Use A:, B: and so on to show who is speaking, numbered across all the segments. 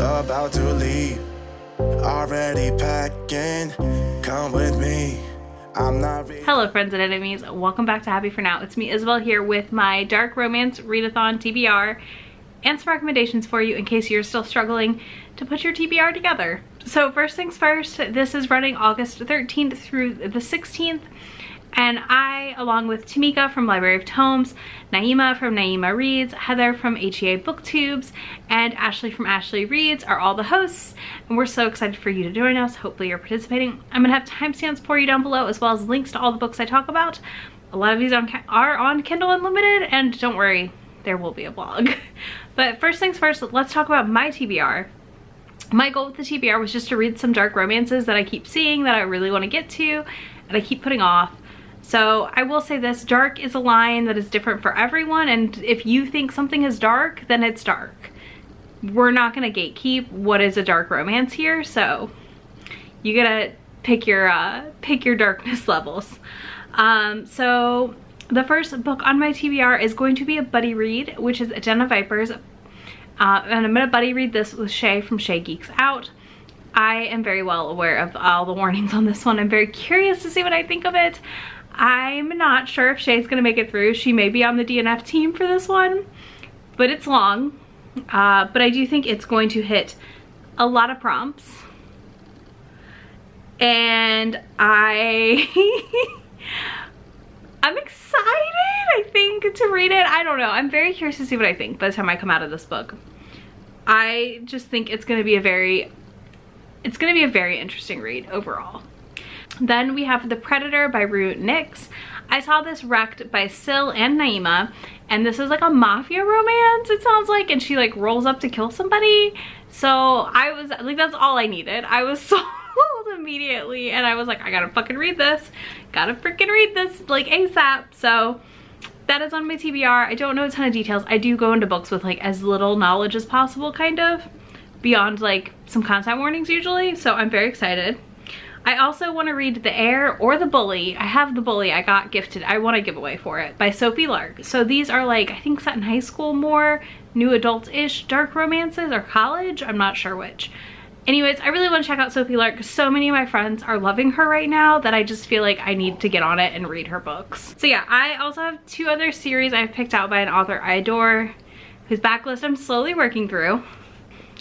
A: about to leave. Already packing, come with me. I'm not
B: Hello friends and enemies, welcome back to Happy For Now. It's me Isabel here with my Dark Romance Readathon TBR and some recommendations for you in case you're still struggling to put your TBR together. So first things first, this is running August 13th through the 16th. And I, along with Temecka from Library of Tomes, Nayema from Nayema Reads, Heather from HEA Booktubes, and Ashley from Ashley Reads are all the hosts. And we're so excited for you to join us. Hopefully you're participating. I'm gonna have timestamps for you down below, as well as links to all the books I talk about. A lot of these are on Kindle Unlimited, and don't worry, there will be a blog. But first things first, let's talk about my TBR. My goal with the TBR was just to read some dark romances that I keep seeing that I really want to get to, and I keep putting off. So I will say this, dark is a line that is different for everyone, and if you think something is dark, then it's dark. We're not gonna gatekeep what is a dark romance here, so you gotta pick your darkness levels. So the first book on my TBR is going to be a buddy read, which is Den of Vipers. And I'm gonna buddy read this with Shay from Shay Geeks Out. I am very well aware of all the warnings on this one. I'm very curious to see what I think of it. I'm not sure if Shay's gonna make it through. She may be on the DNF team for this one, but it's long. But I do think it's going to hit a lot of prompts. And I'm excited, I think, to read it. I don't know. I'm very curious to see what I think by the time I come out of this book. I just think it's gonna be a very interesting read overall. Then we have The Predator by Rue Nix. I saw this wrecked by Sil and Nayema, and this is like a mafia romance, it sounds like, and she like rolls up to kill somebody. So I was like, that's all I needed. I was sold immediately, and I was like, I gotta fucking read this. Gotta freaking read this like ASAP. So that is on my TBR. I don't know a ton of details. I do go into books with like as little knowledge as possible, kind of, beyond like some content warnings usually, so I'm very excited. I also want to read The Heir or The Bully. I have The Bully, I got gifted. I want a giveaway for it, by Sophie Lark. So these are like, I think set in high school, more new adult-ish dark romances, or college, I'm not sure which. Anyways, I really want to check out Sophie Lark because so many of my friends are loving her right now that I just feel like I need to get on it and read her books. So yeah, I also have two other series I've picked out by an author I adore, whose backlist I'm slowly working through.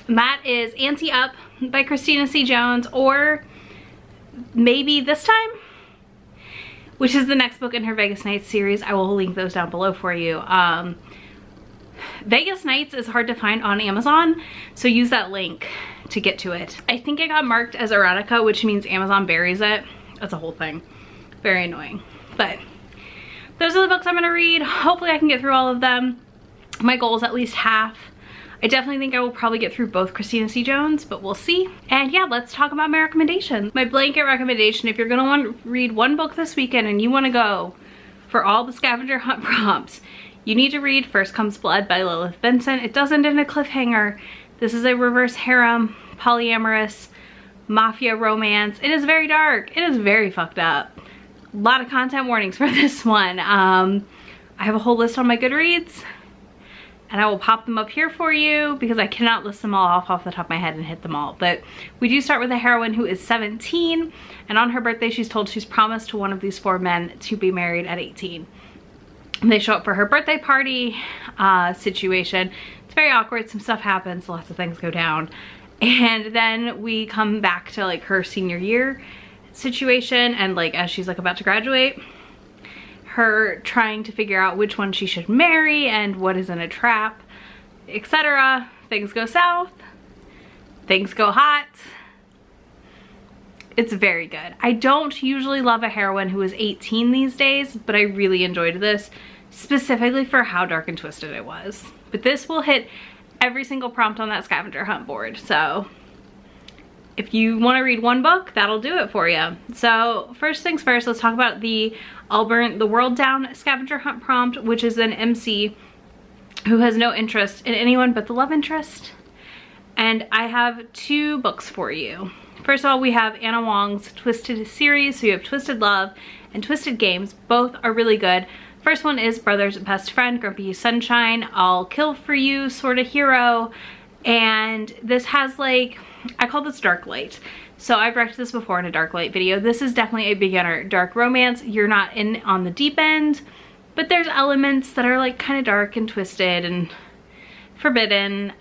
B: And that is Ante Up by Christina C. Jones, or Maybe This Time, which is the next book in her Vegas Nights series. I will link those down below for you. Vegas Nights is hard to find on Amazon, so use that link to get to it. I think it got marked as erotica, which means Amazon buries it. That's a whole thing. Very annoying. But those are the books I'm gonna read. Hopefully I can get through all of them. My goal is at least half. I definitely think I will probably get through both Christina C. Jones, but we'll see. And yeah, let's talk about my recommendations. My blanket recommendation, if you're gonna want to read one book this weekend and you wanna go for all the scavenger hunt prompts, you need to read First Comes Blood by Lilith Vincent. It doesn't end in a cliffhanger. This is a reverse harem, polyamorous, mafia romance. It is very dark. It is very fucked up. A lot of content warnings for this one. I have a whole list on my Goodreads, and I will pop them up here for you because I cannot list them all off the top of my head and hit them all. But we do start with a heroine who is 17, and on her birthday she's told she's promised to one of these four men to be married at 18. And they show up for her birthday party situation. It's very awkward, some stuff happens, lots of things go down. And then we come back to like her senior year situation, and like as she's like about to graduate, her trying to figure out which one she should marry and what is in a trap, etc. Things go south, things go hot. It's very good. I don't usually love a heroine who is 18 these days, but I really enjoyed this, specifically for how dark and twisted it was. But this will hit every single prompt on that scavenger hunt board, so if you want to read one book, that'll do it for you. So first things first, let's talk about the I'll Burn the World Down scavenger hunt prompt, which is an MC who has no interest in anyone but the love interest. And I have two books for you. First of all, we have Anna Wong's Twisted series. So you have Twisted Love and Twisted Games. Both are really good. First one is Brother's Best Friend, Grumpy Sunshine, I'll kill for you sort of hero. And this has like, I call this dark light. So I've read this before in a dark light video. This is definitely a beginner dark romance. You're not in on the deep end, but there's elements that are like kind of dark and twisted and forbidden,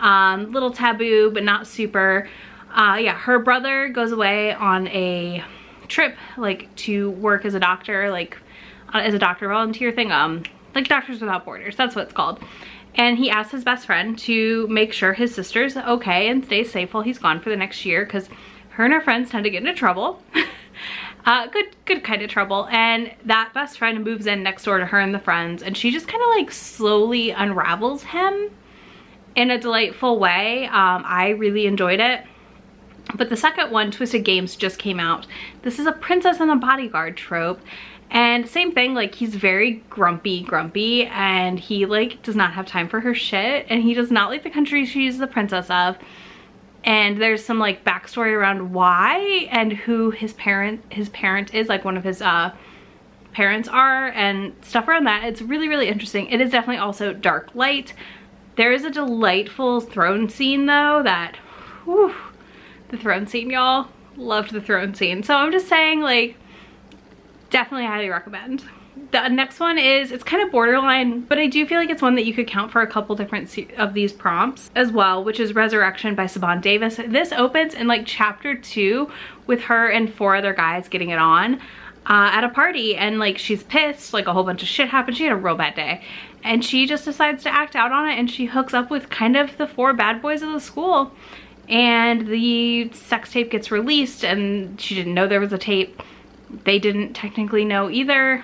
B: little taboo, but not super. Yeah, her brother goes away on a trip like to work as a doctor, like as a doctor volunteer thing, like Doctors Without Borders, that's what it's called. And he asks his best friend to make sure his sister's okay and stays safe while he's gone for the next year, because her and her friends tend to get into trouble. Good kind of trouble. And that best friend moves in next door to her and the friends, and she just kind of like slowly unravels him in a delightful way. I really enjoyed it. But the second one, Twisted Games, just came out. This is a princess and a bodyguard trope. And same thing, like he's very grumpy, and he like does not have time for her shit, and he does not like the country she's the princess of. And there's some like backstory around why and who his parent is, like one of his parents are, and stuff around that. It's really interesting. It is definitely also dark light. There is a delightful throne scene though that, whew, the throne scene, y'all. Loved the throne scene. So I'm just saying, like, definitely highly recommend. The next one is, it's kind of borderline, but I do feel like it's one that you could count for a couple different of these prompts as well, which is Resurrection by Saban Davis. This opens in like chapter 2 with her and 4 other guys getting it on at a party, and like she's pissed, like a whole bunch of shit happened. She had a real bad day, and she just decides to act out on it, and she hooks up with kind of the 4 bad boys of the school, and the sex tape gets released, and she didn't know there was a tape. They didn't technically know either.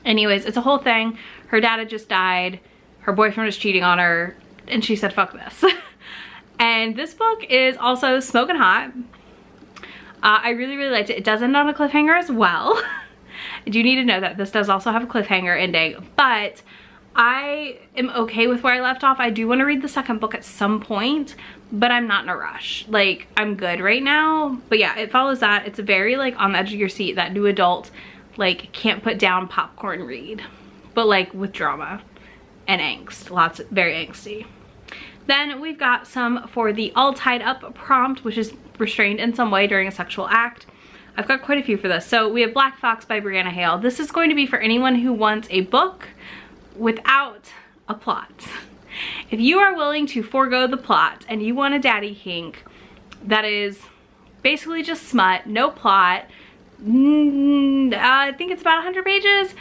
B: Anyways, it's a whole thing. Her dad had just died. Her boyfriend was cheating on her, and she said, fuck this. And this book is also smoking hot. I really liked it. It does end on a cliffhanger as well. I do need to know that this does also have a cliffhanger ending, but I am okay with where I left off. I do want to read the second book at some point, but I'm not in a rush. Like, I'm good right now. But yeah, it follows that. It's a very like on the edge of your seat, that new adult, like can't put down popcorn read, but like with drama and angst. Lots of, very angsty. Then we've got some for the all tied up prompt, which is restrained in some way during a sexual act. I've got quite a few for this. So we have Black Fox by Brianna Hale. This is going to be for anyone who wants a book without a plot. If you are willing to forego the plot and you want a daddy kink that is basically just smut, no plot, I think it's about 100 pages,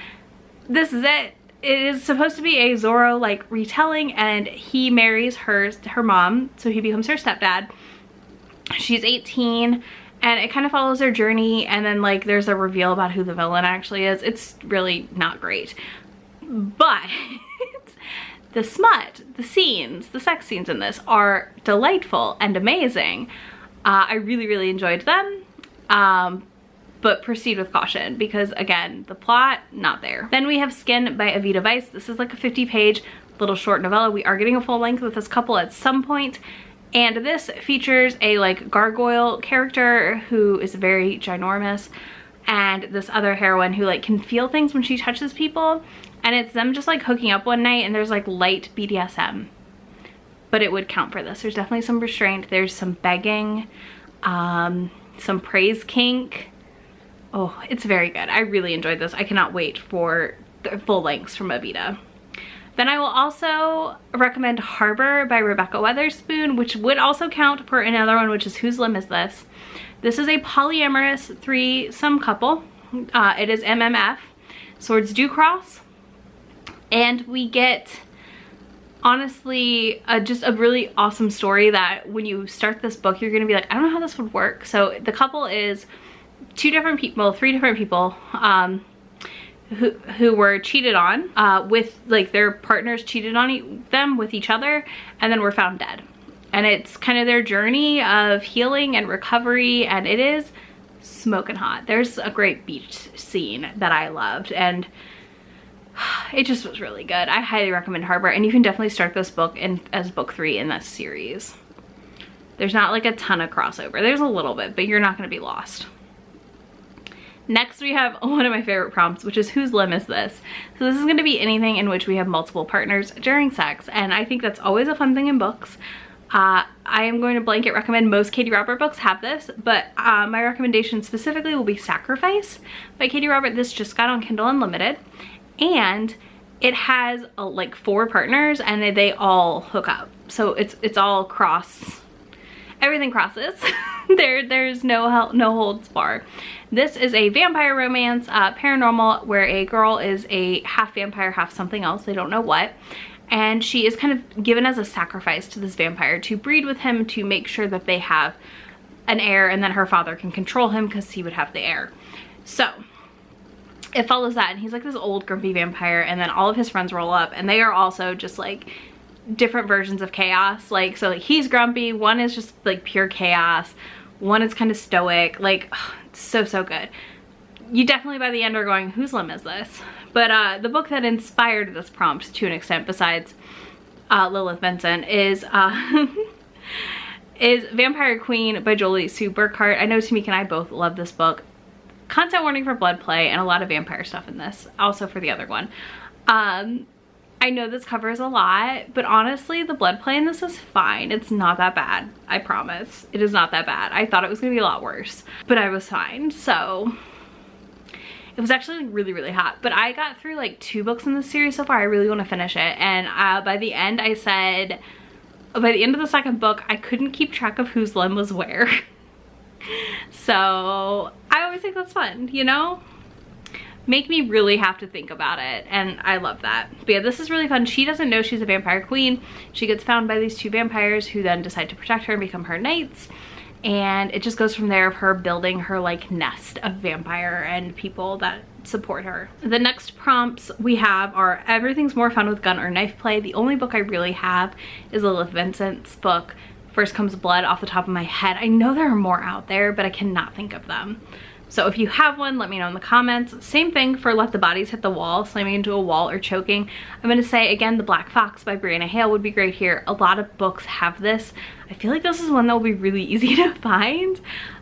B: this is it. It is supposed to be a Zorro like retelling, and he marries her mom, so he becomes her stepdad. She's 18, and it kind of follows their journey, and then like there's a reveal about who the villain actually is. It's really not great, but the smut, the scenes, the sex scenes in this are delightful and amazing. I really enjoyed them, but proceed with caution because again, the plot, not there. Then we have Skin by Evita Weiss. This is like a 50-page little short novella. We are getting a full length with this couple at some point. And this features a like gargoyle character who is very ginormous, and this other heroine who like can feel things when she touches people, and it's them just like hooking up one night, and there's like light BDSM, but it would count for this. There's definitely some restraint, there's some begging, some praise kink. Oh, it's very good. I really enjoyed this. I cannot wait for the full lengths from Evita. Then I will also recommend Harbor by Rebecca Weatherspoon, which would also count for another one, which is Whose Limb Is This? This is a polyamorous threesome couple. It is MMF. Swords do cross. And we get, honestly, just a really awesome story that when you start this book, you're going to be like, I don't know how this would work. So the couple is three different people, who were cheated on with like their partners cheated on them with each other, and then were found dead, and it's kind of their journey of healing and recovery, and it is smoking hot. There's a great beach scene that I loved, and it just was really good. I highly recommend Harbor, and you can definitely start this book as book 3 in this series. There's not like a ton of crossover. There's a little bit, but you're not going to be lost. Next we have one of my favorite prompts, which is Whose Limb Is This? So this is going to be anything in which we have multiple partners during sex, and I think that's always a fun thing in books. I am going to blanket recommend most Katie Robert books have this, but my recommendation specifically will be Sacrifice by Katie Robert. This just got on Kindle Unlimited, and it has like 4 partners and they all hook up. So it's all everything crosses. There's no holds bar. This is a vampire romance, paranormal, where a girl is a half vampire, half something else, they don't know what. And she is kind of given as a sacrifice to this vampire to breed with him to make sure that they have an heir, and then her father can control him because he would have the heir. So it follows that, and he's like this old grumpy vampire, and then all of his friends roll up, and they are also just like different versions of chaos. Like, so like he's grumpy, one is just like pure chaos, one is kind of stoic. Like, ugh, so good. You definitely by the end are going, whose limb is this? But the book that inspired this prompt to an extent, besides Lilith Benson, is is Vampire Queen by Jolie Sue Burkhart. I know Tamika and I both love this book. Content warning for blood play and a lot of vampire stuff in this, also for the other one. I know this covers a lot, but honestly the blood play in this is fine. It's not that bad, I promise. It is not that bad. I thought it was gonna be a lot worse, but I was fine. So it was actually really hot, but I got through like 2 books in this series so far. I really want to finish it, and by the end I said, by the end of the second book, I couldn't keep track of whose limb was where. So I always think that's fun, you know? Make me really have to think about it, and I love that. But yeah, this is really fun. She doesn't know she's a vampire queen. She gets found by these 2 vampires who then decide to protect her and become her knights. And it just goes from there of her building her like nest of vampire and people that support her. The next prompts we have are Everything's More Fun with Gun or Knife Play. The only book I really have is Lilith Vincent's book, First Comes Blood, off the top of my head. I know there are more out there, but I cannot think of them. So if you have one, let me know in the comments. Same thing for Let the Bodies Hit the Wall, slamming into a wall or choking. I'm gonna say again, The Black Fox by Brianna Hale would be great here. A lot of books have this. I feel like this is one that will be really easy to find.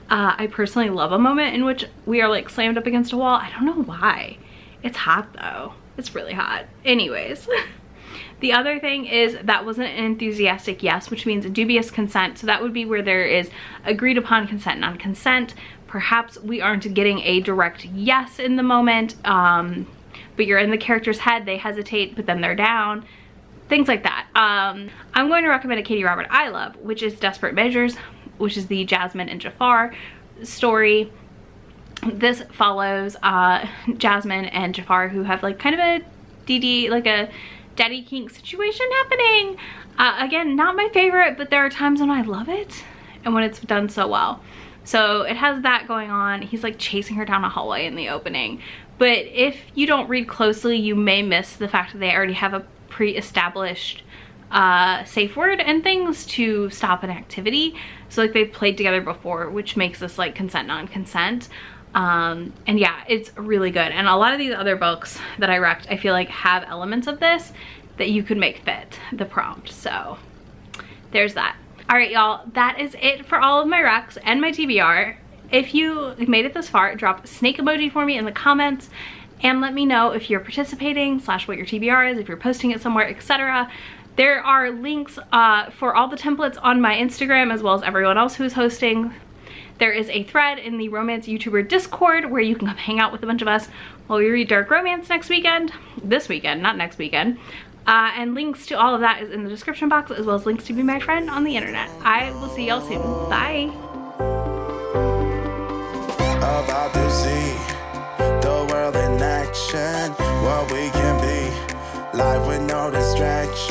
B: I personally love a moment in which we are like slammed up against a wall. I don't know why. It's hot though. It's really hot. Anyways. The other thing is That Wasn't an Enthusiastic Yes, which means dubious consent. So that would be where there is agreed upon consent, non-consent. Perhaps we aren't getting a direct yes in the moment, but you're in the character's head, they hesitate, but then they're down. Things like that. I'm going to recommend a Katie Robert I love, which is Desperate Measures, which is the Jasmine and Jafar story. This follows Jasmine and Jafar, who have like kind of a daddy kink situation happening. Again, not my favorite, but there are times when I love it and when it's done so well. So it has that going on. He's like chasing her down a hallway in the opening. But if you don't read closely, you may miss the fact that they already have a pre-established safe word and things to stop an activity. So like they've played together before, which makes this like consent, non-consent. And yeah, it's really good. And a lot of these other books that I recced, I feel like have elements of this that you could make fit the prompt. So there's that. All right, y'all, that is it for all of my recs and my TBR. If you made it this far, drop a snake emoji for me in the comments and let me know if you're participating / what your TBR is, if you're posting it somewhere, etc. There are links for all the templates on my Instagram as well as everyone else who is hosting. There is a thread in the Romance YouTuber Discord where you can come hang out with a bunch of us while we read Dark Romance next weekend. This weekend, not next weekend. And links to all of that is in the description box, as well as links to be my friend on the internet. I will see y'all soon. Bye.
A: About to see the world in action, what we can be, life with no distraction.